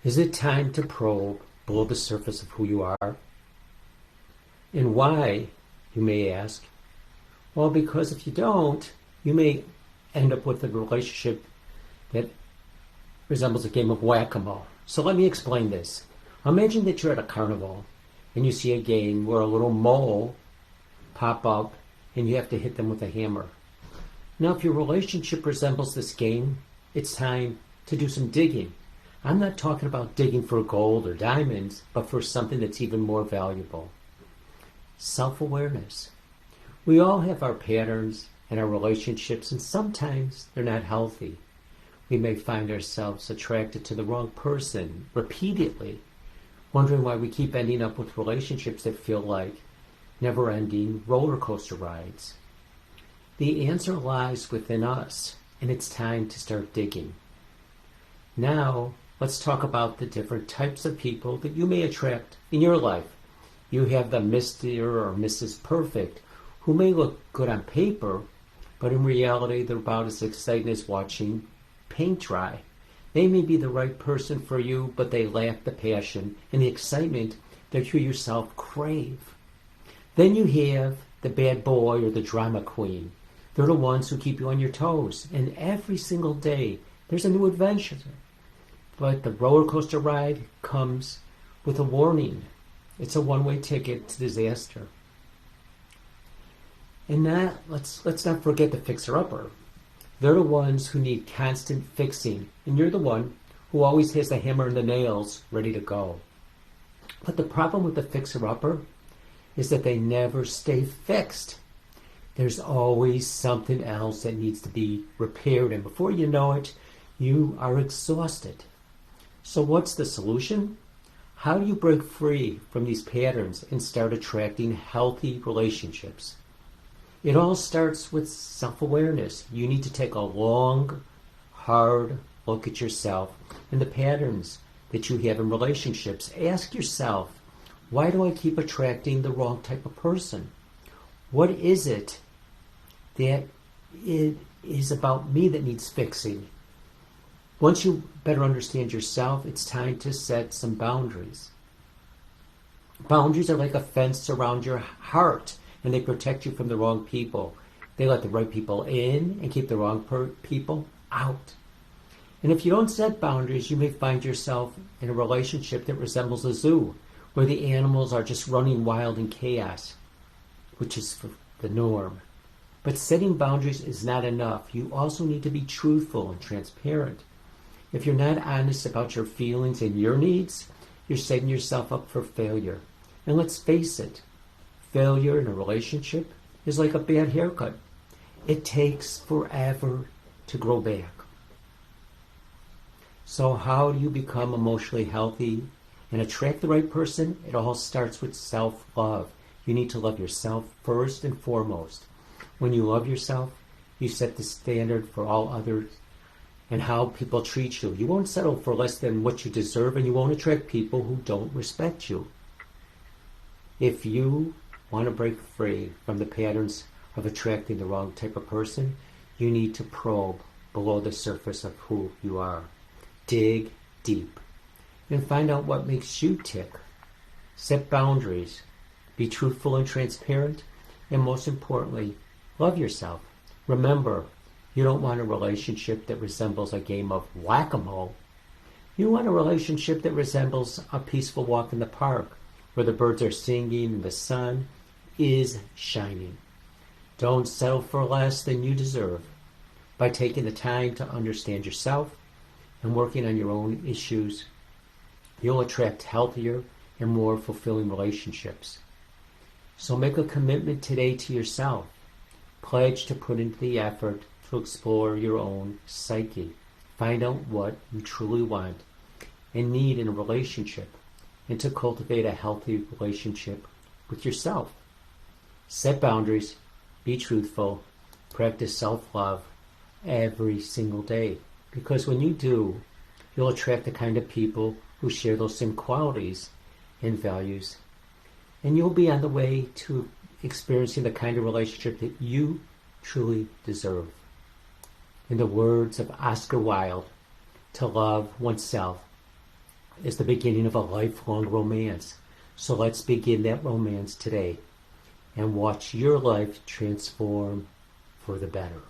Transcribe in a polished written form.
Is it time to probe below the surface of who you are? And why, you may ask? Well, because if you don't, you may end up with a relationship that resembles a game of whack-a-mole. So let me explain this. Imagine that you're at a carnival and you see a game where a little mole pop up and you have to hit them with a hammer. Now, if your relationship resembles this game, it's time to do some digging. I'm not talking about digging for gold or diamonds, but for something that's even more valuable. Self-awareness. We all have our patterns and our relationships, and sometimes they're not healthy. We may find ourselves attracted to the wrong person repeatedly, wondering why we keep ending up with relationships that feel like never-ending roller coaster rides. The answer lies within us, and it's time to start digging. Now, let's talk about the different types of people that you may attract in your life. You have the Mr. or Mrs. Perfect, who may look good on paper, but in reality they're about as exciting as watching paint dry. They may be the right person for you, but they lack the passion and the excitement that you yourself crave. Then you have the bad boy or the drama queen. They're the ones who keep you on your toes, and every single day there's a new adventure. But the roller coaster ride comes with a warning. It's a one-way ticket to disaster. And let's not forget the fixer-upper. They're the ones who need constant fixing, and you're the one who always has the hammer and the nails ready to go. But the problem with the fixer-upper is that they never stay fixed. There's always something else that needs to be repaired, and before you know it, you are exhausted. So what's the solution? How do you break free from these patterns and start attracting healthy relationships? It all starts with self-awareness. You need to take a long, hard look at yourself and the patterns that you have in relationships. Ask yourself, why do I keep attracting the wrong type of person? What is it that it is about me that needs fixing? Once you better understand yourself, it's time to set some boundaries. Boundaries are like a fence around your heart, and they protect you from the wrong people. They let the right people in and keep the wrong people out. And if you don't set boundaries, you may find yourself in a relationship that resembles a zoo, where the animals are just running wild in chaos, which is the norm. But setting boundaries is not enough. You also need to be truthful and transparent. If you're not honest about your feelings and your needs, you're setting yourself up for failure. And let's face it, failure in a relationship is like a bad haircut. It takes forever to grow back. So how do you become emotionally healthy and attract the right person? It all starts with self-love. You need to love yourself first and foremost. When you love yourself, you set the standard for all others and how people treat you. You won't settle for less than what you deserve, and you won't attract people who don't respect you. If you want to break free from the patterns of attracting the wrong type of person, you need to probe below the surface of who you are. Dig deep and find out what makes you tick. Set boundaries. Be truthful and transparent, and most importantly, love yourself. Remember, you don't want a relationship that resembles a game of whack-a-mole. You want a relationship that resembles a peaceful walk in the park, where the birds are singing and the sun is shining. Don't settle for less than you deserve. By taking the time to understand yourself and working on your own issues, you'll attract healthier and more fulfilling relationships. So make a commitment today to yourself. Pledge to put into the effort to explore your own psyche. Find out what you truly want and need in a relationship, and to cultivate a healthy relationship with yourself. Set boundaries, be truthful, practice self-love every single day. Because when you do, you'll attract the kind of people who share those same qualities and values. And you'll be on the way to experiencing the kind of relationship that you truly deserve. In the words of Oscar Wilde, to love oneself is the beginning of a lifelong romance. So let's begin that romance today and watch your life transform for the better.